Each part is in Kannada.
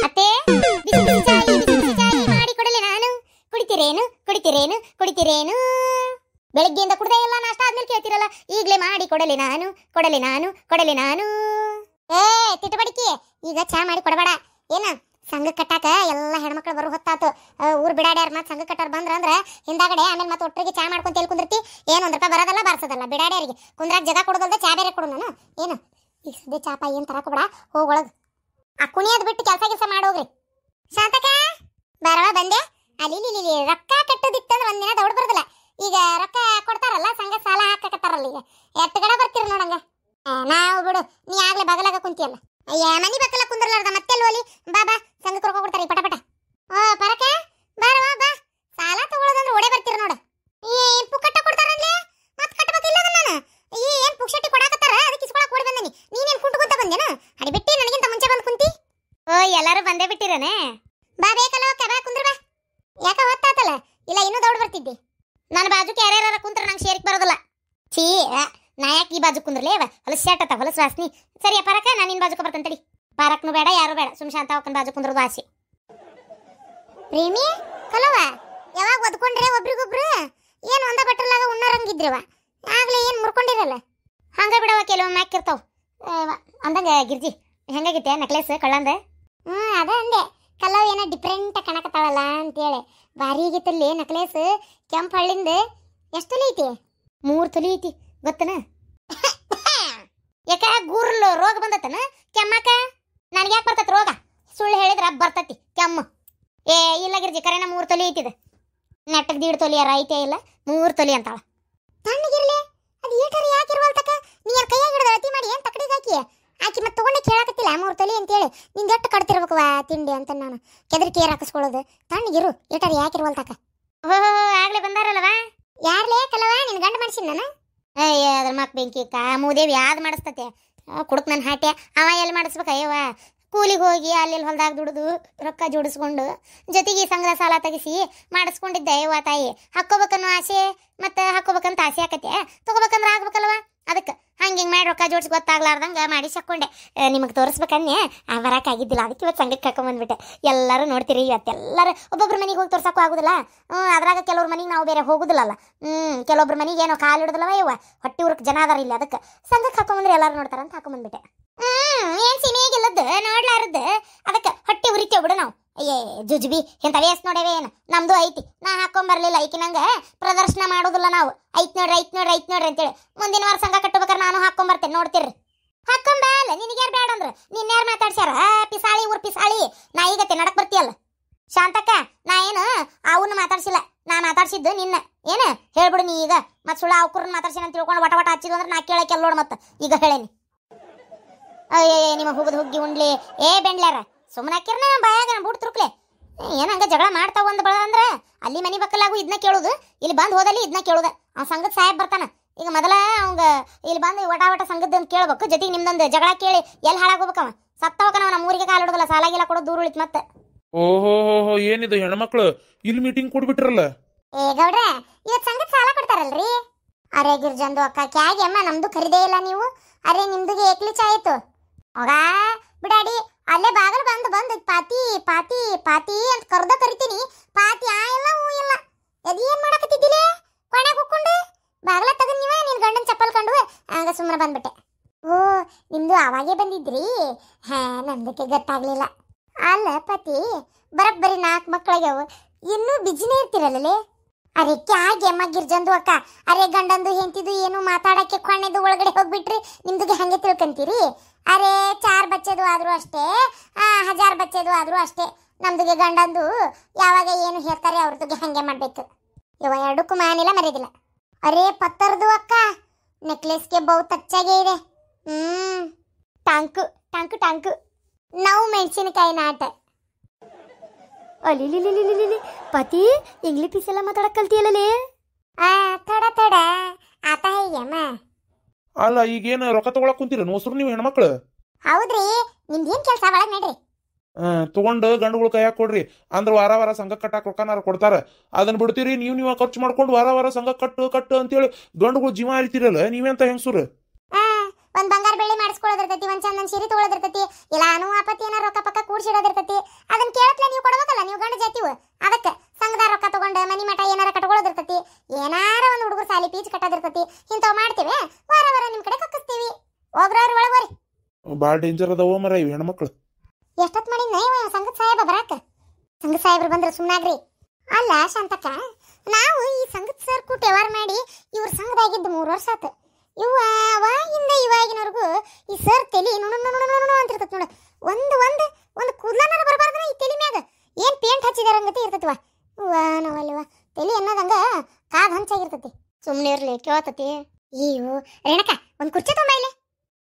ಅತ್ತೆ ಬಿಸಿ ಬಿಸಿ ಚಾಯಿ ಮಾಡಿ ಕೊಡಲೆ ನಾನು. ಕುಡಿತೀರೇನು? ಬೆಳಗ್ಗೆಯಿಂದ ಕುಡ್ದೇ ಇಲ್ಲ, ನಾಷ್ಟ ಆದ್ಮೇಲೆ ಕೇಳ್ತಿರಲ್ಲ. ಈಗ್ಲೇ ಮಾಡಿ ಕೊಡಲೆ ನಾನು. ಏ ತಿಟ್ಟಬಡಿಕೆ, ಈಗ ಚಾ ಮಾಡಿ ಕೊಡಬೇಡ. ಏನ ಸಂಘ ಕಟ್ಟಾಕ ಎಲ್ಲ ಹೆಣ್ಮಕ್ಳು ಬರೋ ಹೊತ್ತಾತು. ಊರ್ ಬಿಡಾಡ್ಯಾರ ಮತ್ ಸಂಘ ಕಟ್ಟಾರ ಬಂದ್ರ ಹಿಂದಾಗಡೆ ಆಮೇಲೆ ಮತ್ತೆ ಒಟ್ಟರಿಗೆ ಚಾ ಮಾಡ್ಕೊಂತ ಎಲ್ಲಿ ಕುಂದಿರ್ತಿ? ಏನು 1 ರೂಪಾಯಿ ಬರೋದಲ್ಲ ಬಾರ್ಸೋದಲ್ಲ. ಬಿಡಾಡ್ಯಾರಿಗೆ ಕುಂದ್ರಾಗ ಜಗ ಕೊಡೋದಲ್ದ ಚಾ ಬೇರೆ ಕೊಡು ನಾನು. ಏನು ಈಗ ಸದ್ಯ ಚಾಪ ಏನ್ ತರಕೊಬೇಡ, ಹೋಗೊಳಗ್ ಆ ಕುಣಿಯೋದ್ ಬಿಟ್ಟು ಕೆಲಸ ಮಾಡೋಗ್ರಿ. ಶಾಂತಕ ಬರವ ಬಂದೆ. ಅಲ್ಲಿ ರೊಕ್ಕ ಕಟ್ಟೋದಿತ್ತಂದ್ರೆ ಒಂದಿನ ದೌಡ್ ಬರೋದಿಲ್ಲ. ಈಗ ರೊಕ್ಕ ಕೊಡ್ತಾರಲ್ಲ ಸಂಘ ಸಾಲ ಹಾಕಕತ್ತಾರಲ್ಲ, ಈಗ ಎಟ್ಟು ಕಡೆ ಬರ್ತೀರಿ ನೋಡಂಗ. ನಾವು ಬಿಡು, ನೀ ಆಗ್ಲೇ ಬಗಲಾಗ ಕುಂತಿಯಲ್ಲ. ಅಯ್ಯ ಮನಿ ಬಕ್ಕಲ ಕುಂದ್ರಲಾರ್ದ ಮತ್ತೆಲ್ಲ ಹೋಲಿ. ಬಾ ಸಂಘಕ್ಕೆ ರೊಕ್ಕ ಕೊಡ್ತಾರೆ ಪಟ. ಓ ಪರಕ ಬಾರವಾ ಬಾ. ಸಾಲ ತಗೊಳ್ಳೋದಂದ್ರೆ ಓಡೇ ಬರ್ತೀರಿ ನೋಡು. ಏನ್ ಪುಕ್ಕಟ್ಟ ಕೊಡ್ತಾರನ್ಲೇ, ಮತ್ ಕಟ್ಟಬೇಕಿಲ್ಲ ನಾನು. ಏನ್ ಪುಕ್ಷಟ್ಟಿ ಕೊಡಾಕತ್ತಾರ, ಅದಕ್ಕೆ ಇಸ್ಕೊಳಕ್ ಓಡಿ ಬಂದನಿ. ನೀನೇನ್ ಕುಂಟುಕೊಂತ ಬಂದೇನ? ಅಡಿಬಿಟ್ಟಿ ನನಗಿಂತ ಮುಂಚೆ ಬಂದು ಕುಂತಿ. ಓ ಎಲ್ಲರೂ ಬಂದೇ ಬಿಟ್ಟಿರನೆ. ಬಾ ಬೇಕಲ್ಲ ಬಾ ಕುಂದ್ರ ಬಾ. ಯಾಕ ಹೊತ್ತಾತಲ್ಲ, ಇಲ್ಲ ಇನ್ನೂ ದೌಡ್ ಬರ್ತಿದ್ದೆ. ನನ್ನ ಬಾಜುಕ್ಕೆ ಯಾರ್ಯಾರ ಕುಂತ್ರ ನಂಗೆ ಸೇರಿಕ್ ಬರೋದಿಲ್ಲ. ಛೀ, ನಾ ಯಾಕೆ ಈ ಬಾಜು ಕುಂದ್ರಲೇ? ಹೊಲಸು ಶಾಟತ್ತ, ಹೊಲಸು ವಾಸನಿ. ಸರಿಯ ಪರಕ, ನಾನು ನಿನ್ನ ಬಾಜುಕ ಬರ್ತಂತಡಿ. ಪಾರಕ್ನು ಬೇಡ, ಯಾರು ಬೇಡ, ಸುಮ್ ಶಾಂತ ಅವಕ್ಕನ ಬಾಜು ಕುಂದ್ರದು ಆಸೆ. ಪ್ರೇಮಿ ಕಲವ ಯಾವಾಗ ಒದ್ಕೊಂಡ್ರೆ ಒಬ್ರಿಗೊಬ್ರು ಏನು ಒಂದ ಬಟ್ಟಲಾಗ ಉಣ್ಣಾರಂಗಿದ್ರವ. ಆಗ್ಲೇ ಏನು ಮುರ್ಕೊಂಡಿರಲ್ಲ. ಹಂಗ ಬಿಡವ, ಕೆಲವೊಮ್ಮೆ ಹಾಕಿರ್ತಾವ ಅಂದಂಗ. ಗಿರ್ಜಿ ಹೆಂಗಾಗಿತ್ತೆ ನೆಕ್ಲೆಸ್ ಕಳ್ಳಂದ? ಅದ ಅಂದೆ, ಕಲ್ಲವ್ ಏನೋ ಡಿಫ್ರೆಂಟ್ ಕಾಣಕತ್ತಾಳಲ್ಲ ಅಂತೇಳಿ. ಭಾರಿ ಆಗೈತಲ್ಲಿ ನೆಕ್ಲೆಸ್. ಕೆಂಪು ಹಳ್ಳಿಂದ. ಎಷ್ಟು ತೊಲಿ ಐತಿ? 3 ತೊಲಿ ಐತಿ ಗೊತ್ತನ? ಯಾಕ ಗೂರ್ಲು ರೋಗ ಬಂದತನ ಕೆಮ್ಮಕ? ನನಗೆ ಯಾಕೆ ಬರ್ತೈತಿ ರೋಗ? ಸುಳ್ಳು ಹೇಳಿದ್ರ ಬರ್ತೈತಿ ಕೆಮ್ಮು. ಏ ಇಲ್ಲ ಗಿರ್ಜಿ, ಕರೆನ 3 ತೊಲಿ ಐತಿದ. ನೆಟ್ಟಗ್ 1.5 ತೊಲಿಯಾರ ಐತೆ ಇಲ್ಲ, 3 ತೊಲಿ ಅಂತಾಳ. ತಣ್ಣಗಿರ್ಲಿ, ಅದು ಏಟರಿ ಯಾಕಿರ್ವಲ್ತಕ? ನೀ ಯಾರು ಕೈಯಾಗ ಹಿಡಿದ ಅತಿ ಮಾಡಿ ಏನು ತಕ್ಕಡಿಗೆ ಆಕಿ ಮತ್ತೆ ತಗೊಂಡೆ ಕೇಳಾಕತ್ತಿಲ್ಲ 3 ತೊಲಿ ಅಂತೇಳಿ. ನಿಂಗೆ ಎಷ್ಟು ಕಡ್ತಿರ್ಬೇಕು ತಿಂಡಿ ಅಂತ ನಾನು ಕೆದರಿಕೆ ಏರ್ ಹಾಕಿಸ್ಕೊಳ್ಳೋದು. ತಣ್ಣಗಿರು, ಏಟರಿ ಯಾಕಿರ್ವಲ್ತಕ? ಓಹೋ ಆಗ್ಲೇ ಬಂದಾರಲ್ವಾ? ಯಾರ್ಲೇ ಕಲವ, ನಿನ್ ಗಂಡ ಮಾಡಿಸಿನ ನಾನು? ಅಯ್ಯ ಅದ್ರ ಮಕ್ ಬೆಂಕಿ ಮೂದೇವಿ ಯಾವ್ದು ಮಾಡಿಸ್ತತೆ ಕುಡುಕ್ ನನ್ನ ಹಾಟೆ. ಅವ ಎಲ್ಲಿ ಮಾಡಿಸ್ಬೇಕ? ಅಯ್ಯವ ಕೂಲಿಗೆ ಹೋಗಿ ಅಲ್ಲಿ ಹೊಲ್ದಾಗ ದುಡಿದು ರೊಕ್ಕ ಜೋಡಿಸ್ಕೊಂಡು ಜೊತೆಗೆ ಸಂಘದ ಸಾಲ ತೆಗಿಸಿ ಮಾಡಿಸ್ಕೊಂಡಿದ್ದೆ. ಅಯ್ಯವ ತಾಯಿ, ಹಾಕ್ಕೋಬೇಕನ್ನೋ ಆಸೆ ಮತ್ತೆ ಹಾಕ್ಕೋಬೇಕಂತ ಆಸೆ ಆಕತೆ, ತಗೋಬೇಕಂದ್ರೆ ಆಗ್ಬೇಕಲ್ವ. ಅದಕ್ಕೆ ಹಂಗೆ ಮಾಡಿ ರೊಕ್ಕ ಜೋಡಿಸಿ ಗೊತ್ತಾಗ್ಲಾರ್ದಂಗೆ ಮಾಡಿ ಸಕ್ಕೊಂಡೆ. ನಿಮಗೆ ತೋರಿಸ್ಬೇಕನ್ನೇ ಬರೋಕ್ಕಾಗಿದ್ದಿಲ್ಲ, ಅದಕ್ಕೆ ಇವತ್ತು ಸಂಘಕ್ಕೆ ಕರ್ಕೊಂಬಂದ್ಬಿಟ್ಟೆ. ಎಲ್ಲರೂ ನೋಡ್ತೀರಿ, ಇವತ್ತೆಲ್ಲರೂ ಒಬ್ಬೊಬ್ರ ಮನೆಗೆ ಹೋಗಿ ತೋರ್ಸಕ್ಕೂ ಆಗೋದಿಲ್ಲ. ಅದ್ರಾಗ ಕೆಲವ್ರ ಮನೆಗೆ ನಾವು ಬೇರೆ ಹೋಗುದಿಲ್ಲಲ್ಲ. ಕೆಲವೊಬ್ರ ಮನೆಗೆ ಏನೋ ಕಾಲು ಹಿಡಿದಲ್ಲವ ಇವ ಹೊಟ್ಟಿ ಊರಕ್ಕೆ ಜನ ಅದಾರ ಇಲ್ಲಿ. ಅದಕ್ಕೆ ಸಂಘಕ್ಕೆ ಹಾಕೊಂಬಂದ್ರೆ ಎಲ್ಲರೂ ನೋಡ್ತಾರಂತ ಹಾಕೊಂಬಂದ್ಬಿಟ್ಟೆ. ಏನು ಸಿನಿಗಿಲ್ಲದ್ದು ನೋಡ್ಲಾರದ್ದು, ಅದಕ್ಕೆ ಹೊಟ್ಟೆ ಉರಿತೇವೆ ಬಿಡು ನಾವು. ಅಯ್ಯೇ ಜುಜ್ಬಿ ಎಂತ ವೇಸ್ಟ್ ನೋಡೇವೆ. ಏನು ನಮ್ದು ಐತಿ, ನಾ ಹಾಕೊಂಬರ್ಲಿಲ್ಲ. ಐಕಿ ನಂಗೆ ಪ್ರದರ್ಶನ ಮಾಡೋದಿಲ್ಲ ನಾವು. ಐತ್ ನೋಡ್ರಿ ಅಂತೇಳಿ ಮುಂದಿನ ವಾರ ಸಂಘ ಕಟ್ಟಬೇಕಾರೆ ನಾನು ಹಾಕೊಂಬರ್ತೇನೆ, ನೋಡ್ತಿರ್ರಿ. ಹಾಕೊಂಬಲ್ಲ, ನಿನಗ್ಯಾರು ಬೇಡ ಅಂದ್ರೆ ನಿನ್ಯಾರು ಮಾತಾಡ್ಸ್ಯಾರ? ಪಿಸಾಳಿ ಊರ್ ಪಿಸಾಳಿ. ನಾ ಈಗತ್ತೆ ನಡಕ್ ಬರ್ತೀಯಲ್ಲ ಶಾಂತಕ್ಕ. ನಾ ಏನು ಅವನ್ನ ಮಾತಾಡ್ಸಿಲ್ಲ, ನಾ ಮಾತಾಡ್ಸಿದ್ದು ನಿನ್ನ. ಏನು ಹೇಳ್ಬಿಡು ನೀ ಈಗ. ಮತ್ತೆ ಸುಳ್ಳ ಅವ್ಕರನ್ನ ಮಾತಾಡ್ಸಿನ ಅಂತ ತಿಳ್ಕೊಂಡು ವಟ ಹಚ್ಚಿದ್ವು ಅಂದ್ರೆ ನಾ ಕೇಳಕ್ಕೆ ನೋಡು. ಮತ್ತೆ ಈಗ ಹೇಳೇನಿ. ಅಯ್ಯೇ ನಿಮ್ಮ ಹುಗ್ದು ಹುಗ್ಗಿ ಉಂಡ್ಲಿ. ಏ ಬೆಂಡ್ಲಾರ ಸುಮ್ಮನೆ ಹಾಕಿರ್ನ ಬಾಯಾಗ ಬುಡ್ ತುರುಕ್ಲೆ. ಏನಂಗ ಜಗಳ ಮಾಡ್ತಾವ ಒಂದು ಬಳ ಅಂದ್ರೆ ಅಲ್ಲಿ ಮನಿ ಬಕ್ಕಲಾಗು ಇದನ್ನ ಕೇಳುದು, ಇಲ್ಲಿ ಬಂದು ಹೋದಲ್ಲಿ ಇದನ್ನ ಕೇಳುದ. ಅವ್ನ ಸಂಘದ ಸಾಹೇಬ್ ಬರ್ತಾನ. ಈಗ ಮೊದಲ ಅವಂಗ ಇಲ್ಲಿ ಬಂದು ವಟ ಸಂಘದ ಅಂತ ಕೇಳ್ಬೇಕು, ಜೊತೆಗೆ ನಿಮ್ದೊಂದು ಜಗಳ ಕೇಳಿ ಎಲ್ಲಿ ಹಾಳಾಗೋಬೇಕವ. ಸತ್ತ ಹೋಗನ ನಮ್ಮ ಊರಿಗೆ ಕಾಲು ಹಿಡುದಲ್ಲ, ಸಾಲಾಗಿಲ್ಲ ಕೊಡೋದು ದೂರ ಉಳಿತು ಮತ್ತೆ. ಓಹೋ ಏನಿದು ಹೆಣ್ಮಕ್ಳು ಇಲ್ಲಿ ಮೀಟಿಂಗ್ ಕೊಡ್ಬಿಟ್ರಲ್ಲ? ಏ ಗೌಡ್ರ, ಇವತ್ತು ಸಂಘದ ಸಾಲ ಕೊಡ್ತಾರಲ್ರಿ. ಅರೆ ಗಿರ್ಜಂದು ಅಕ್ಕ ಕ್ಯಾಗೆ ಅಮ್ಮ, ನಮ್ದು ಖರೀದೇ ಇಲ್ಲ ನೀವು. ಅರೆ ನಿಮ್ದುಗೆ ಏಕ್ಲಿಚ ಆಯ್ತು ಹೋಗ ಬಿಡಾಡಿ. ಅಲ್ಲೇ ಬಾಗಲ್ ಬಂದು ಪಾತಿ ಪಾತಿ ಪಾತಿ ಅಂತ ಕರಿತೀನಿ. ಪಾತಿ ಆ ಇಲ್ಲ ಹೂ ಇಲ್ಲ. ಅದೇನ್ ಮಾಡಕತ್ತಿದ್ದಿಲ್ಲ ಕೊನೆಗೆ ಹೋಗ್ಕೊಂಡು ಬಾಗಲ ತಗದ್ ನೀವ ನಿನ್ ಗಂಡನ ಚಪ್ಪಲ್ ಕಂಡು ಆಗ ಸುಮ್ಮನೆ ಬಂದ್ಬಿಟ್ಟೆ. ಓ ನಿಮ್ದು ಅವಾಗೇ ಬಂದಿದ್ರಿ? ನಮ್ದಕ್ಕೆ ಗೊತ್ತಾಗ್ಲಿಲ್ಲ. ಅಲ್ಲ ಪತಿ ಬರೀ 4 ಮಕ್ಕಳಿಗೆ ಇನ್ನೂ ಬಿಜಿನೇ ಇರ್ತಿರಲ್ಲೇ. ಅರೆ ಕ್ಯಾಗೆ ಅಮ್ಮ ಗಿರ್ಜಂದು ಅಕ್ಕ. ಅರೆ ಗಂಡಂದು ಹೆಂತಿದು ಏನು ಮಾತಾಡಕ್ಕೆ ಕೊನೆದು ಒಳಗಡೆ ಹೋಗ್ಬಿಟ್ರಿ ನಿಮ್ದುಗೆ ಹಂಗೆ ತಿಳ್ಕೊಂತೀರಿ. ಅರೆ 4 ಬಚ್ಚೆದು ಆದ್ರೂ ಅಷ್ಟೇ, 1000 ಬಚ್ಚೆದು ಆದ್ರೂ ಅಷ್ಟೇ. ನಮ್ದುಗೆ ಗಂಡಂದು ಯಾವಾಗ ಏನು ಹೇಳ್ತಾರೆ ಅವ್ರದುಗೆ ಹಂಗೆ ಮಾಡ್ಬೇಕು. ಇವ ಎರಡಕ್ಕೂ ಮಾನಿಲ್ಲ ಮರ್ಯಾದಿಲ್ಲ. ಅರೆ ಪತ್ತರ್ದು ಅಕ್ಕ, ನೆಕ್ಲೆಸ್ಗೆ ಬಹುತ್ ಅಚ್ಚಾಗೆ ಇದೆ. ಟಾಂಕು ನಾವು ಮೆಣಸಿನಕಾಯಿ ನಾಟ. ಅಲ್ಲಿ ಪತಿ ಇಂಗ್ಲಿಷ್ ಪೀಸ್ ಎಲ್ಲ ಮಾತಾಡಕ್ ಕಲ್ತಿಯಲ್ಲೇ? ತಡ ಆತ ಹೇಯಮ್ಮ. ಅಲ್ಲ ಈಗೇನು ರೊಕ್ಕ ತಗೊಳಕ್ ಕುಂತೀರ ನೋಸ್ರು ನೀವು ಹೆಣ್ಮಕ್ಳು? ಹೌದ್ರಿ, ನಿಮ್ದೇನ್ ಕೆಲಸ ಒಳಗ್ ನಡ್ರಿ. ತಗೊಂಡು ಗಂಡುಗಳು ಕೈಯಾಗ ಕೊಡ್ರಿ ಅಂದ್ರೆ ವಾರ ಸಂಘ ಕಟ್ಟಾಕ ರೊಕ್ಕನಾರ ಕೊಡ್ತಾರ. ಅದನ್ನ ಬಿಡ್ತೀರಿ ನೀವು ಖರ್ಚು ಮಾಡ್ಕೊಂಡು ವಾರ ಸಂಘ ಕಟ್ಟು ಅಂತೇಳಿ ಗಂಡುಗಳು ಜೀವ ಹರಿತೀರಲ್ಲ, ನೀವೆಂತ ಹೆಂಗಸೂರು? ಒಂದ್ ಬಂಗಾರ ಬೆಳ್ಳಿ ಮಾಡಿಸ್ಕೊಳ್ಳೋದಿರ್ತೈತಿ, ಒಂದ್ ಚಂದನ್ ಸೀರೆ ತಗೊಳ್ಳೋದಿರ್ತೈತಿ, ಇಲ್ಲ ಅನುವಾಪತಿ ಏನಾರ ರೊಕ್ಕ ಪಕ್ಕ ಕೂಡ್ಸಿಡೋದಿರ್ತೈತಿ. ಅದನ್ನ ಕೇಳತ್ಲೆ ನೀವು ಕೊಡ್ಬೇಕಲ್ಲ, ನೀವು ಗಂಡ ಜಾತಿವು. ಅದಕ್ಕೆ ಸಂಘದ ರೊಕ್ಕ ತಗೊಂಡು ಮನಿ ಮಠ ಏನಾರ ಕಟ್ಕೊಳ್ಳೋದಿರ್ತೈತಿ, ಏನಾರ ಒಂದು ಹುಡುಗರು ಸಾಲಿ ಪೀಚ್ ಕಟ್ಟೋದಿರ್ತೈತಿ. ಇಂಥವ್ ಮಾಡ್ತೇವೆ, ವಾರ ವಾರ ನಿಮ್ ಕಡೆ ಕಕ್ಕಿಸ್ತೀವಿ. ಹೋಗ್ರವ್ರಿ ಒಳಗೋರಿ. ಭಾಳ ಡೇಂಜರ್ ಅದಾವ ಮರ ಇವ್ ಹೆಣ್ಮಕ್ಳು. ಎಷ್ಟೊತ್ ಮಾಡಿದ್ನ ಇವ ಸಂಘದ ಸಾಹೇಬ ಬರಾಕ? ಸಂಘದ ಸಾಹೇಬ್ರು ಬಂದ್ರೆ ಸುಮ್ಮನಾಗ್ರಿ. ಅಲ್ಲ ಶಾಂತಕ್ಕ, ನಾವು ಈ ಸಂಘದ ಸರ್ ಕೂಟ್ ವ್ಯವಹಾರ ಮಾಡಿ ಇವ್ರ ಸಂಘದಾಗಿದ್ದು 3 ವರ್ಷ ಆತು. ಅವಾಗಿಂದ ಇವಾಗಿನವರೆಗೂ ಈ ಸರ್ ತಲಿ ನುಣು ಅಂತಿರ್ತೈತಿ ನೋಡು. ಒಂದು ಕೂದಲನಾರ ಬರಬಾರ್ದನ ಈ ತಲಿ ಮ್ಯಾಗ. ಏನ್ ಪೇಂಟ್ ಹಚ್ಚಿದಾರ ಹಂಗತಿ ಇರ್ತೈತಿವ. ನಾವಲ್ಲಿವ ತಲಿ ಅನ್ನೋದಂಗ ಕಾದ್ ಹಂಚಾಗಿರ್ತೈತಿ. ಸುಮ್ಮನೆ ಇರ್ಲಿ ಕೇಳತತಿ. ಅಯ್ಯೋ ರೇಣಕ, ಒಂದು ಕುರ್ಚಿ ತುಂಬ ಇಲ್ಲಿ.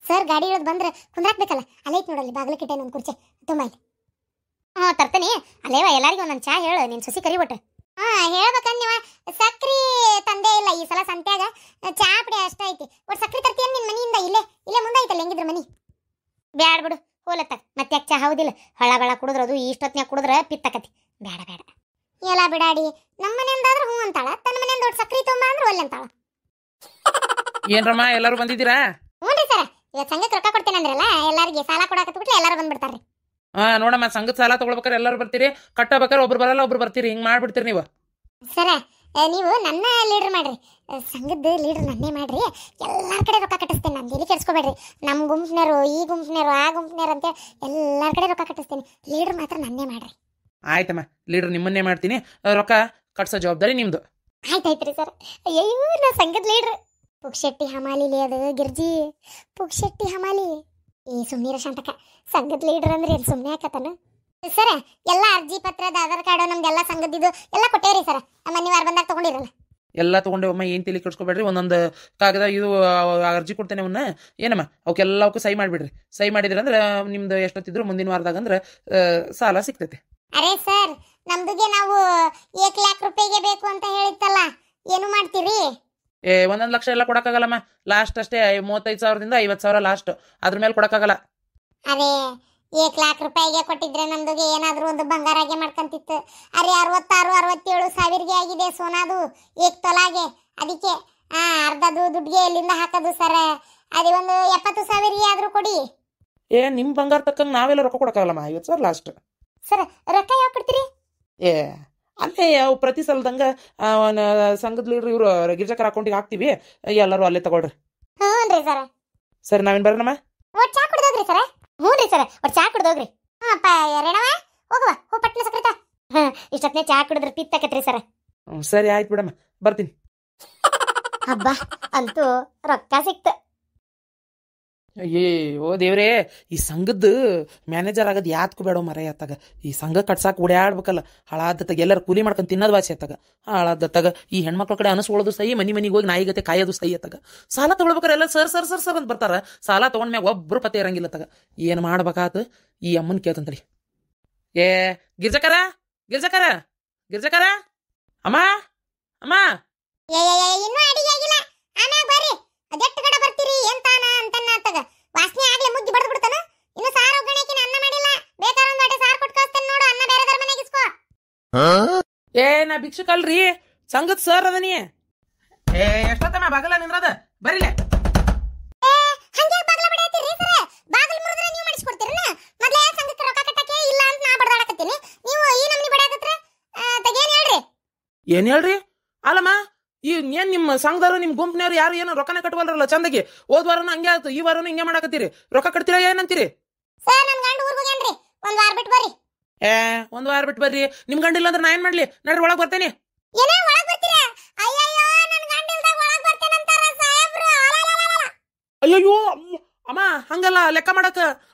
ಸರ್ ಗಾಡಿ ಇಳೋದು ಬಂದ್ರೆ ಕುಂದ್ರಾಕ್ಬೇಕಲ್ಲ, ಅಲ್ಲೈತ್ ನೋಡಲ್ಲಿ ಬಾಗಿಲಕ್ಕಿಟ್ಟೆ ಒಂದು ಕುರ್ಚಿ ತುಂಬ ಇಲ್ಲಿ. ತರ್ತೀನಿ. ಅಲ್ಲೇವ ಎಲ್ಲಾರಿಗೂ ಒಂದೊಂದು ಚಾ ಹೇಳು, ನಿನ್ ಸೊಸಿ ಕರಿಬಿಟ್ಟು. ಹೇಳ್ಬೇಕಂದಿವ, ಸಕ್ರಿ ತಂದೆ ಇಲ್ಲ ಈ ಸಲ ಸಂತ್ಯಾಗ. ಚಾ ಪುಡಿ ಅಷ್ಟ ಐತಿ. ಒಟ್ಟು ಸಕ್ರಿ ತರ್ತೀಯನ್ ನಿನ್ ಮನಿಯಿಂದ? ಇಲ್ಲೇ ಮುಂದೆ ಐತಲ್ಲ ಹೆಂಗಿದ್ರ ಮನಿ. ಬ್ಯಾಡ್ ಬಿಡು ಹೋಲತ್ತ. ಮತ್ತೆ ಯಾಕೆ ಚಾ ಹೌದಿಲ್ಲ, ಹಳ್ಳ ಬೆಳ ಕುಡಿದ್ರ ಅದು ಇಷ್ಟೊತ್ನ್ಯಾಗ ಕುಡಿದ್ರ ಪಿತ್ತಕತಿ. ಬೇಡ ಎಲ್ಲ ಬಿಡಾಡಿ. ನಮ್ಮ ಮನೆಯಿಂದಾದ್ರೆ ಹ್ಞೂ ಅಂತಾಳ, ತನ್ನ ಮನೆಯಿಂದ ದೊಡ್ಡ ಸಕ್ರಿ ತುಂಬ ಅಂದ್ರೆ ಒಲ್ಲೆ ಅಂತಾಳ. ಏನ್ರಮ್ಮ ಎಲ್ಲರೂ ಬಂದಿದ್ದೀರಾ? ಹ್ಞೂ ರೀ ಸರ್, ಇವತ್ತು ಸಂಘಕ್ಕೆ ರೊಕ್ಕ ಕೊಡ್ತೇನೆ ಅಂದ್ರಲ್ಲ, ಎಲ್ಲರಿಗೆ ಸಾಲ ಕೊಡಾಕತ್ಬಿಟ್ರೆ ಎಲ್ಲರೂ ಬಂದ್ಬಿಡ್ತಾರ್ರಿ. ನೋಡಮ್ಮ, ಸಂಘದ ಸಾಲ ತಗೊಳ್ಬೇಕಾರೆ ಎಲ್ಲರೂ ಬರ್ತೀರಿ, ಕಟ್ಟಬೇಕಾರೆ ಒಬ್ರು ಬರಲ್ಲ ಒಬ್ರು ಬರ್ತೀರಿ, ಹಿಂಗ್ ಮಾಡ್ಬಿಡ್ತೀರಿ ನೀವು. ಸರ ನೀವು ನನ್ನ ಲೀಡರ್ ಮಾಡ್ರಿ, ಸಂಘದ ಲೀಡರ್ ನನ್ನೇ ಮಾಡ್ರಿ. ಎಲ್ಲಾರ ಕಡೆ ರೊಕ್ಕ ಕಟ್ಟಿಸ್ತೇನೆ ನಾನು, ಎಲ್ಲಿ ಕೆಡ್ಸ್ಕೊಬೇಡ್ರಿ. ನಮ್ಮ ಗುಂಪಿನರು, ಈ ಗುಂಪಿನರು, ಆ ಗುಂಪಿನರು ಅಂತ ಎಲ್ಲಾರ ಕಡೆ ರೊಕ್ಕ ಕಟ್ಟಿಸ್ತೇನೆ. ಲೀಡರ್ ಮಾತ್ರ ನನ್ನೇ ಮಾಡ್ರಿ. ಆಯ್ತಮ್ಮ, ಲೀಡರ್ ನಿಮ್ಮನ್ನೇ ಮಾಡ್ತೀನಿ. ರೊಕ್ಕ ಕಟ್ಸೋ ಜವಾಬ್ದಾರಿ ನಿಮ್ದು. ಆಯ್ತಾಯ್ತ್ರಿ ಸರ್. ಅಯ್ಯೋ ನಾ ಸಂಘದ ಲೀಡ್ರ್. ಪುಕ್ಷೆಟ್ಟಿ ಹಮಾಲಿಲಿ ಅದು ಗಿರ್ಜಿ, ಪುಕ್ಷೆಟ್ಟಿ ಹಮಾಲಿ. ಈ ಸುಮ್ಮೀರ ಶಾಂತಕ, ಸಂಘದ ಲೀಡರ್ ಅಂದ್ರೆ ಎಲ್ಲಿ ಸುಮ್ಮನೆ ಹಾಕತ್ತಾನ ಸರ. ಎಲ್ಲ ಅರ್ಜಿ ಪತ್ರದ ಆಧಾರ್ ಕಾರ್ಡು ನಮ್ದೆಲ್ಲ ಸಂಘದಿದ್ದು ಎಲ್ಲ ಕೊಟ್ಟೇವ್ರಿ ಸರ್. ಮನೆ ವಾರ ಬಂದಾಗ ತಗೊಂಡಿರಲ್ಲ ಎಲ್ಲ ತಗೊಂಡೇವಮ್ಮ, ಏನು ತಲೆ ಕೆಡ್ಸ್ಕೊಬೇಡ್ರಿ. ಒಂದೊಂದು ಕಾಗದ ಇದು ಅರ್ಜಿ ಕೊಡ್ತೇನೆ ಅವನ್ನ, ಏನಮ್ಮ ಅವಕ್ಕೆಲ್ಲವಕ್ಕೂ ಸಹಿ ಮಾಡಿಬಿಡ್ರಿ. ಸಹಿ ಮಾಡಿದ್ರಿ ಅಂದ್ರೆ ನಿಮ್ದು ಎಷ್ಟೊತ್ತಿದ್ರು ಮುಂದಿನ ವಾರದಾಗ ಅಂದ್ರೆ ಸಾಲ ಸಿಗ್ತೈತೆ. ಅರೆ ಸರ್, ನಮ್ದುಗೆ ನಾವು 1 ಲಕ್ಷ ರೂಪಾಯಿಗೆ ಬೇಕು ಅಂತ ಹೇಳಿತ್ತಲ್ಲ, ಏನು ಮಾಡ್ತೀರಿ? 1 ಲಕ್ಷ ಎಲ್ಲ ಕೊಡಕ್ಕಾಗಲ್ಲಮ್ಮ. ಲಾಸ್ಟ್ ಅಷ್ಟೇ 35,000ದಿಂದ 50,000 ಲಾಸ್ಟ್, ಅದ್ರ ಮೇಲೆ ಕೊಡಕ್ಕಾಗಲ್ಲ. ಅರೆ 1 ಲಕ್ಷ ರೂಪಾಯಿಗೆ ಕೊಟ್ಟಿದ್ರೆ ನಮ್ದುಗೆ ಏನಾದ್ರೂ ಒಂದು ಬಂಗಾರಾಗೆ ಮಾಡ್ಕೊಂತಿತ್ತು. ಅರೆ 66-67 ಸಾವಿರಗೆ ಆಗಿದೆ ಸೋನಾದು 1 ತೊಲಾಗೆ. ಅದಕ್ಕೆ ಅರ್ಧದು ದುಡ್ಡಿಗೆ ಎಲ್ಲಿಂದ ಹಾಕೋದು ಸರ್? ಅದೇ ಒಂದು 70 ಸಾವಿರಗೆ ಆದ್ರೂ ಕೊಡಿ. ನಿಮ್ ಬಂಗಾರ ತಕ್ಕಂಗೆ ನಾವೆಲ್ಲ ರೊಕ್ಕ ಕೊಡಕ್ಕಾಗಲ್ಲಮ್ಮ. 50,000 ಲಾಸ್ಟ್ ಸರ್. ರೊಕ್ಕ ಯಾವ ಕೊಡ್ತೀರಿ? ಅಲ್ಲೇ ಯಾವ ಪ್ರತಿ ಸಲದಂಗ ಸಂಘದ ಲೀಡರ್ ಇವರು ಗಿರ್ಜಕರ ಅಕೌಂಟಿಗೆ ಹಾಕ್ತಿವಿ, ಎಲ್ಲರೂ ಅಲ್ಲೇ ತಗೊಳ್ರಿ. ಹ್ಞೂ ಸರ್. ಸರಿ ನಾವೇನ್ ಬರೋಣಮ್ಮ? ಒಟ್ಟು ಚಾ ಕುಡ್ದೋಗ್ರಿ ಸರ್. ಹ್ಞೂ ರೀ ಸರ್, ಒಟ್ಟು ಚಾ ಕುಡ್ದೋಗ್ರಿ. ರೇಣವ ಹೋಗುವ, ಪಟ್ನ ಸಕ್ರಿತ. ಇಷ್ಟೊತ್ತನೇ ಚಾ ಕುಡಿದ್ರೆ ಪಿತ್ತಕತ್ರಿ ಸರ್. ಸರಿ ಆಯ್ತು ಬಿಡಮ್ಮ, ಬರ್ತೀನಿ. ಹಬ್ಬ, ಅಂತೂ ರೊಕ್ಕ ಸಿಕ್ತು. ಓ ದೇವ್ರೇ, ಈ ಸಂಘದ ಮ್ಯಾನೇಜರ್ ಆಗೋದು ಯಾತ್ಕು ಬೇಡ ಮರ ಆತಾಗ. ಈ ಸಂಘ ಕಟ್ಸಾಕ ಓಡಾಡ್ಬೇಕಲ್ಲ. ಹಾಳಾದತ್ತಾಗ ಎಲ್ಲರೂ ಕೂಲಿ ಮಾಡ್ಕೊಂಡು ತಿನ್ನೋದು ವಾಸಿ ಆತಾಗ. ಹಾಳಾದತ್ತಾಗ ಈ ಹೆಣ್ಮಕ್ಳ ಕಡೆ ಅನಿಸ್ಕೊಳ್ಳೋದು ಸಹಿ, ಮನಿಗೆ ಹೋಗಿ ನಾಯಿಗತೆ ಕಾಯೋದು ಸಹಿ ಆತಾಗ. ಸಾಲ ತಗೊಳ್ಬೇಕಾರೆ ಎಲ್ಲ ಸರ್ ಸರ್ ಸರ್ ಸರ್ ಅಂತ ಬರ್ತಾರ. ಸಾಲ ತಗೊಂಡ್ಮ್ಯಾಗ ಒಬ್ರು ಪತ್ತೆ ಇರಂಗಿಲ್ಲ ತಗ. ಏನು ಮಾಡ್ಬೇಕಾತ ಈ ಅಮ್ಮನ ಕೇಳ್ತಂತಡಿ. ಗಿರ್ಜಕರ ಗಿರ್ಜಕರ ಗಿರ್ಜಕರ, ಅಮ್ಮ ಅಮ್ಮ. ಇನ್ನೂ ಅಡಿಗೆ ಆಗಿಲ್ಲ, ಆಮ್ಯಾಗ ಬರ್ರಿ. ಅದೆಷ್ಟು ಕಡೆ ಬರ್ತೀರಿ ಎಂತಾನ ಅಂತನ್ನ ತಗ. ವಾಸನೆ ಆಗ್ಲೇ ಮುಗ್ಗಿ ಬಡ್ದು ಬಿಡ್ತಾನ. ಇನ್ನು ಸಾರು ಒಗ್ಗರಣೆಕಿನ ಅನ್ನ ಮಾಡಿಲ್ಲ, ಬೇಕಾದ್ರೆ ಒಂದು ವಾಟೆ ಸಾರು ಕೊಟ್ಟು ಕಳಿಸ್ತೇನೆ ನೋಡು. ಅನ್ನ ಬೇರೆದರ ಮನೆಗೆ ಇಸ್ಕೋ. ನಾ ಭಿಕ್ಷುಕಲ್ರಿ, ಸಂಘದ ಸರ್ ಅದನಿ. ಎಷ್ಟೊತ್ತಮ್ಮ ಬಾಗಲ ನಿಂದ್ರದ? ಬರಿಲೆ. ಹಂಗೆ ಬಾಗಲ ಬಡಿಯತ್ತೀರಿ ಸರ್? ಬಾಗಲ ಮುರಿದ್ರೆ ನೀವು ಮಾಡಿಸ್ಕೊಡ್ತೀರನ? ಮೊದಲೇ ಸಂಘಕ್ಕೆ ರೊಕ್ಕ ಕಟ್ಟಕ್ಕೆ ಇಲ್ಲ ಅಂತ ನಾ ಬಡದಾಡಕತ್ತೀನಿ, ನೀವು ಈ ನಮ್ನಿ ಬಡಿಯಾಕತ್ರೆ ತಗೇನ್ ಹೇಳ್ರಿ? ಏನ್ ಹೇಳ್ರಿ? ಅಲ್ಲಮ್ಮ, ಈ ಏನ್ ನಿಮ್ಮ ಸಂಘದವ್ರು ನಿಮ್ ಗುಂಪಿನವ್ರು ಯಾರು ಏನೋ ರೊಕ್ಕನ ಕಟ್ಟವಲ್ರಲ್ಲ ಚಂದಗಿ. ಹೋದ್ ವಾರನು ಹಂಗೆ ಆಯ್ತು, ಈ ವಾರನು ಹಿಂಗೆ ಮಾಡಾಕತ್ತೀರಿ. ರೊಕ್ಕ ಕಟ್ತೀರಾ ಏನಂತೀರಿ? ಸರ್ ನನ್ ಗಂಡ ಊರಿಗೆ ಹೋಗ್ಯಾನ್ರಿ, 1 ವಾರ ಬಿಟ್ಟು ಬರ್ರಿ. 1 ವಾರ ಬಿಟ್ಟು ಬರ್ರಿ. ನಿಮ್ ಗಂಡ ಇಲ್ಲ ಅಂದ್ರೆ ನಾ ಏನ್ ಮಾಡ್ಲಿ? ನಡ್ರಿ ಒಳಗ್ ಬರ್ತೇನೆ. ಏನೇ ಒಳಗ್ ಬರ್ತೀರಾ? ಅಯ್ಯಯ್ಯೋ, ನನ್ ಗಂಡ ಇಲ್ದಾಗ ಒಳಗ್ ಬರ್ತೇನೆ ಅಂತಾರ ಸಾಹೇಬ್ರು. ಅಯ್ಯಯ್ಯೋ ಅಮ್ಮ, ಹಂಗಲ್ಲ ಲೆಕ್ಕ ಮಾಡಕ.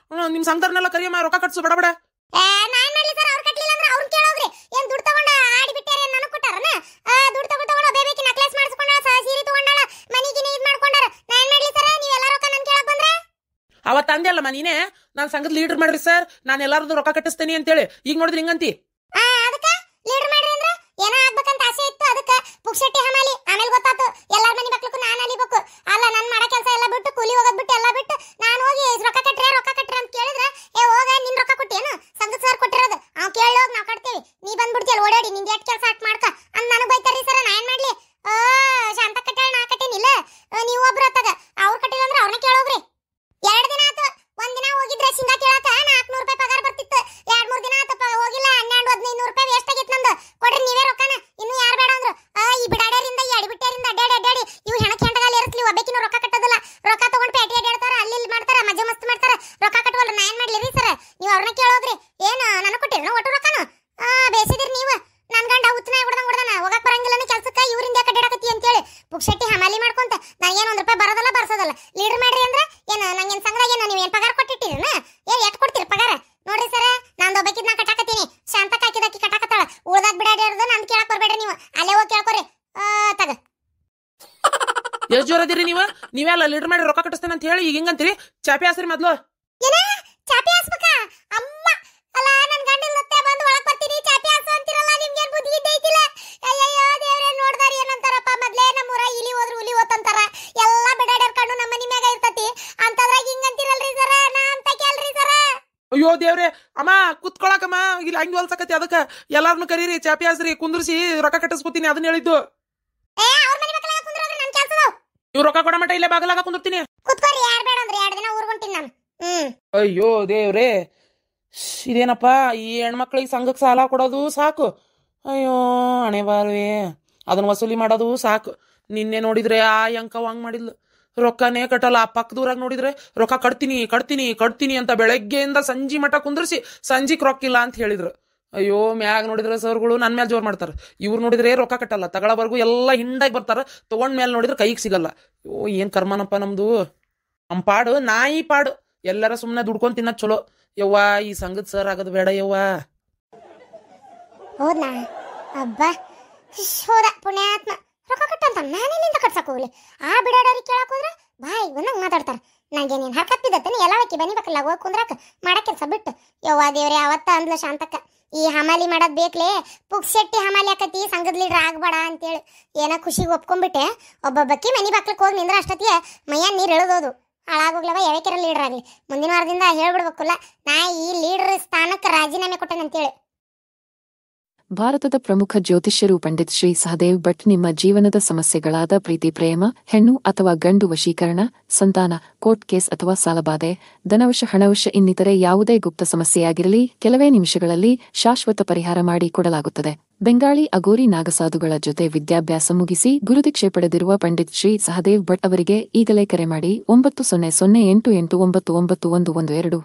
ನಿಮ್ ಸಂಘದವ್ರನ್ನೆಲ್ಲ ಕರಿಯಮ್ಮ, ರೊಕ್ಕ ಕಟ್ಸು ಬಡ ಬಡ. ನಾನ್ ಮಾಡ್ಲಿ ಸರ್? ಅವ್ರು ಕಟ್ಲಿಲ್ಲ ಅಂದ್ರೆ ಅವ್ರನ್ನ ಕೇಳೋಗ್ರಿ. ಏನ್ ದುಡ್ಡು ತಗೊಂಡ ಆಡಿ ಬಿಟ್ಟಾರ? ನನಗ್ ಕೊಟ್ಟಾರನ? ದುಡ್ಡು ತಗೊಂಡ ಬೇಬೇಕಿ ನಕ್ಲೆಸ್ ಮಾಡಿಸ್ಕೊಂಡಾಳ, ಸೀರೆ ತಗೊಂಡಾಳ, ಮನಿಗಿನಿ ಇದ್ ಮಾಡ್ಕೊಂಡಾರ. ನಾ ಏನ್ ಮಾಡ್ಲಿ ಸರ್? ನೀವೆಲ್ಲ ರೊಕ್ಕ ನನ್ ಕೇಳಕ್ ಬಂದ್ರೆ? ಅವತ್ತು ಅಂದೆ ಅಲ್ಲಮ್ಮ ನೀನೇ, ನಾನ್ ಸಂಘದ ಲೀಡರ್ ಮಾಡ್ರಿ ಸರ್, ನಾನು ಎಲ್ಲಾರದು ರೊಕ್ಕ ಕಟ್ಟಿಸ್ತೇನೆ ಅಂತೇಳಿ. ಈಗ ನೋಡಿದ್ರಿ ಹಿಂಗಂತಿ. ಅದಕ್ಕ ಲೀಡರ್ ಮಾಡ್ರಿ ಅಂದ್ರೆ ಏನೋ ಆಗ್ಬೇಕಂತ ಆಸೆ ಇತ್ತು, ಅದಕ್ಕ ಪುಕ್ಷಟ್ಟಿ ಹಮಾಲಿ. ಆಮೇಲೆ ಗೊತ್ತಾತು ಎಲ್ಲಾರ ಮನಿ ಮಕ್ಳಕ್ಕೂ ನಾನ್ ಅಲಿಬೇಕು. ಅಲ್ಲ ನನ್ ಮಾಡೋ ಕೆಲಸ ಎಲ್ಲ ಬಿಟ್ಟು, ಕೂಲಿ ಹೋಗೋದ್ ಬಿಟ್ಟು ಎಲ್ಲ ಬಿಟ್ಟು ನಾನು ಹೋಗಿ ರೊಕ್ಕ ಕಟ್ಟ್ರೆ ಅಂತ ಕೇಳಿದ್ರೆ, ಹೋಗ ನಿನ್ ರೊಕ್ಕ ಕೊಟ್ಟೇನು? ಸಂಘದ ಸರ್ ಕೊಟ್ಟಿರೋದು. ಅವ್ ಕೇಳೋಗ್ ನಾವ್ ಕಟ್ತೇವಿ, ನೀ ಬಂದ್ಬಿಡ್ತೀಯಲ್ಲ ಓಡಾಡಿ, ನಿಂಗೆ ಎಷ್ಟು ಕೆಲಸ ಅಟ್ ಮಾಡ್ಕ ಅಂತ ನನಗ್ ಬೈತಾರ್ರಿ ಸರ್. ನಾ ಏನ್ ಮಾಡ್ಲಿ? ಶಾಂತ ಕಟ್ಟಾಳ, ನಾ ಕಟ್ಟೇನಿಲ್ಲ, ನೀವು ಒಬ್ರು ಹತ್ತಾಗ ಅವ್ರು ಕಟ್ಟಿಲ್ಲ ಅಂದ್ರೆ ಅವ್ರನ್ನ ಕೇಳೋಗ್ರಿ. ಜೋರದಿರಿ ನೀವೆಲ್ಲ ಲೀಡರ್ ಮಾಡಿ ರೊಕ್ಕ ಕಟ್ಟಿಸ್ತೇನೆ ಅಂತ ಹೇಳಿ ಈಗ ಹಿಂಗಂತೀರಿ. ಚಾಪಿ ಹಾಸ್ರಿ ಮೊದ್ಲು. ಏನ ಚಾಪಿ ಹಾಸ್ಬೇಕಾ? ಅಮ್ಮ ಅಲ್ಲ ನನ್ ಗಂಡನ ಮತ್ತೆ ಬಂದು ಒಳಗ್ ಬರ್ತೀನಿ ಚಾಪಿ ಹಾಸು ಅಂತಿರಲ್ಲ. ನಿಮ್ಗೆ ಏನ್ ಬುದ್ಧಿ ಇದ್ದೈತಿಲ್ಲ? ಅಯ್ಯಯ್ಯೋ ದೇವ್ರೇ, ನೋಡ್ದಾರ ಏನಂತಾರಪ್ಪ, ಮೊದ್ಲೇ ನಮ್ಮೂರ ಇಲಿ ಹೋದ್ರು ಹುಲಿ ಹೋತಂತಾರ. ಎಲ್ಲಾ ಬಿಡಾಡ್ಯಾರ ಕಣ್ಣು ನಮ್ಮ ಮನಿ ಮ್ಯಾಗ ಇರ್ತತಿ ಅಂತದ್ರಾಗ ಹಿಂಗಂತಿರಲ್ರಿ ಸರ. ನಾ ಅಂತ ಕೇಳ್ರಿ ಸರ. ಅಯ್ಯೋ ದೇವ್ರೆ, ಅಮ್ಮ ಕುತ್ಕೊಳಕಮ್ಮ, ಇಲ್ಲಿ ಹಂಗೆ ಹೊಲ್ಸಕತಿ. ಅದಕ್ಕ ಎಲ್ಲಾರ್ನು ಕರೀರಿ, ಚಾಪಿ ಹಾಸ್ರಿ, ಕುಂದ್ರಿಸಿ ರೊಕ್ಕ ಕಟ್ಟಿಸ್ಕೊತೀನಿ. ಅದನ್ನ ಹೇಳಿದ್ದು. ಅವ್ರ ಮನಿ ಮಕ್ಕಳಾಗ ಕುಂದ್ರೋದ್ರ ನನ್ ಕೆಲಸದವು. ಇವ್ ರೊಕ್ಕ ಕೊಡ ಮಟ ಇಲ್ಲೇ ಬಾಗಲಾಗ ಕುಂದಿರ್ತೀನಿ. ಕುತ್ಕೋರಿ, ಯಾರ್ ಬೇಡ ಅಂದ್ರೆ 2 ದಿನ ಊರ್ಗೊಂತೀನಿ ನಾನು. ಅಯ್ಯೋ ದೇವ್ರೆ, ಇದೇನಪ್ಪ ಈ ಹೆಣ್ಮಕ್ಳಿಗೆ ಸಂಘಕ್ಕೆ ಸಾಲ ಕೊಡೋದು ಸಾಕು. ಅಯ್ಯೋ ಹಣೆ ಬಾರುವೆ, ಅದನ್ನ ವಸೂಲಿ ಮಾಡೋದು ಸಾಕು. ನಿನ್ನೆ ನೋಡಿದ್ರೆ ಆ ಅಂಕವ್ ಹಂಗ್ ಮಾಡಿದ್ಲು, ರೊಕ್ಕನೇ ಕಟ್ಟಲ್ಲ. ಆ ಪಕ್ಕದೂರಾಗ ನೋಡಿದ್ರೆ ರೊಕ್ಕ ಕಟ್ತೀನಿ ಅಂತ ಬೆಳಗ್ಗೆಯಿಂದ ಸಂಜೆ ಮಠ ಕುಂದ್ರಿಸಿ ಸಂಜಿಕ್ ರೊಕ್ಕಿಲ್ಲ ಅಂತ ಹೇಳಿದ್ರು. ಅಯ್ಯೋ ಮ್ಯಾಗ ನೋಡಿದ್ರೆ ಸರ್ಗಳು ನನ್ನ ಮೇಲೆ ಜೋರ್ ಮಾಡ್ತಾರೆ. ಇವ್ರು ನೋಡಿದ್ರೆ ರೊಕ್ಕ ಕಟ್ಟಲ್ಲ, ತಗೊಳವರೆಗೂ ಎಲ್ಲ ಹಿಂಡಾಗಿ ಬರ್ತಾರ. ತಗೊಂಡ್ ಮೇಲೆ ನೋಡಿದ್ರೆ ಕೈಗೆ ಸಿಗಲ್ಲ. ಓ ಏನ್ ಕರ್ಮನಪ್ಪ ನಮ್ದು. ನಮ್ಮ ಪಾಡು ನಾಯಿ ಪಾಡು. ಎಲ್ಲರ ಸುಮ್ಮನೆ ದುಡ್ಕೊಂಡ್ ತಿನ್ನೋದ್ ಚಲೋ. ಯವ್ವ ಈ ಸಂಘದ ಸರ್ ಆಗೋದು ಬೇಡ ಯವ್ವ. ಹೋದ್ನಾ? ಅಬ್ಬಾ ಹೋದ ಪುಣ್ಯಾತ್ಮ. ರೊಕ್ಕ ಕಟ್ಟಂತ ನಾನೆಲ್ಲಿಂದ ಕಟ್ಸಕ್ ಹೋಗ್ಲಿ? ಆ ಬಿಡಾಡೋರಿಗೆ ಕೇಳಕ್ ಹೋದ್ರ ಬಾಯ್ ಬಂದಂಗ ಮಾತಾಡ್ತಾರ. ನಂಗೆ ನೀನ್ ಹರ್ಕತ್ ಬಿದ್ದತ್ತೇನೆ ಎಲ್ಲವಕ್ಕಿ ಬನ್ನಿ ಬೇಕಲ್ಲ ಹೋಗಿ ಕುಂದ್ರಾಕ ಮಾಡಕ್ ಕೆಲಸ ಬಿಟ್ಟು. ಯವ್ವ ದೇವ್ರೆ, ಅವತ್ತ ಅಂದ್ಲ ಶಾಂತಕ್ಕ, ಈ ಹಮಾಲಿ ಮಾಡೋದ್ ಬೇಕ್ಲೇ, ಪುಕ್ಸೆಟ್ಟಿ ಹಮಾಲಿ ಆಕತಿ, ಸಂಘದ ಲೀಡ್ರ್ ಆಗ್ಬೇಡ ಅಂತೇಳಿ. ಏನೋ ಖುಷಿಗೆ ಒಪ್ಕೊಂಡ್ಬಿಟ್ಟೆ. ಒಬ್ಬೊಬ್ಬಕ್ಕಿ ಮನಿ ಬಾಕ್ಲಕ್ಕೆ ಹೋಗಿ ನಿಂದ್ರ ಅಷ್ಟೊತ್ತಿಗೆ ಮೈಯ ನೀರು ಇಳಿದೋದು. ಹಾಳಾಗೋಗ್ಲವ ಯಾವ್ಯಾಕಿರ ಲೀಡರ್ ಆಗ್ಲಿ. ಮುಂದಿನ ವಾರದಿಂದ ಹೇಳ್ಬಿಡ್ಬೇಕಲ್ಲ, ನಾ ಈ ಲೀಡರ್ ಸ್ಥಾನಕ್ಕೆ ರಾಜೀನಾಮೆ ಕೊಟ್ಟೆನಂತೇಳಿ. ಭಾರತದ ಪ್ರಮುಖ ಜ್ಯೋತಿಷ್ಯರು ಪಂಡಿತ್ ಶ್ರೀ ಸಹದೇವ್ ಭಟ್ ನಿಮ್ಮ ಜೀವನದ ಸಮಸ್ಯೆಗಳಾದ ಪ್ರೀತಿ, ಪ್ರೇಮ, ಹೆಣ್ಣು ಅಥವಾ ಗಂಡು ವಶೀಕರಣ, ಸಂತಾನ, ಕೋರ್ಟ್ ಕೇಸ್ ಅಥವಾ ಸಾಲಬಾಧೆ, ಧನವಶ, ಹಣವಶ ಇನ್ನಿತರೆ ಯಾವುದೇ ಗುಪ್ತ ಸಮಸ್ಯೆಯಾಗಿರಲಿ ಕೆಲವೇ ನಿಮಿಷಗಳಲ್ಲಿ ಶಾಶ್ವತ ಪರಿಹಾರ ಮಾಡಿ ಕೊಡಲಾಗುತ್ತದೆ. ಬೆಂಗಾಳಿ ಅಗೋರಿ ನಾಗಸಾಧುಗಳ ಜೊತೆ ವಿದ್ಯಾಭ್ಯಾಸ ಮುಗಿಸಿ ಗುರುದೀಕ್ಷೆ ಪಡೆದಿರುವ ಪಂಡಿತ್ ಶ್ರೀ ಸಹದೇವ್ ಭಟ್ ಅವರಿಗೆ ಈಗಲೇ ಕರೆ ಮಾಡಿ 900888991112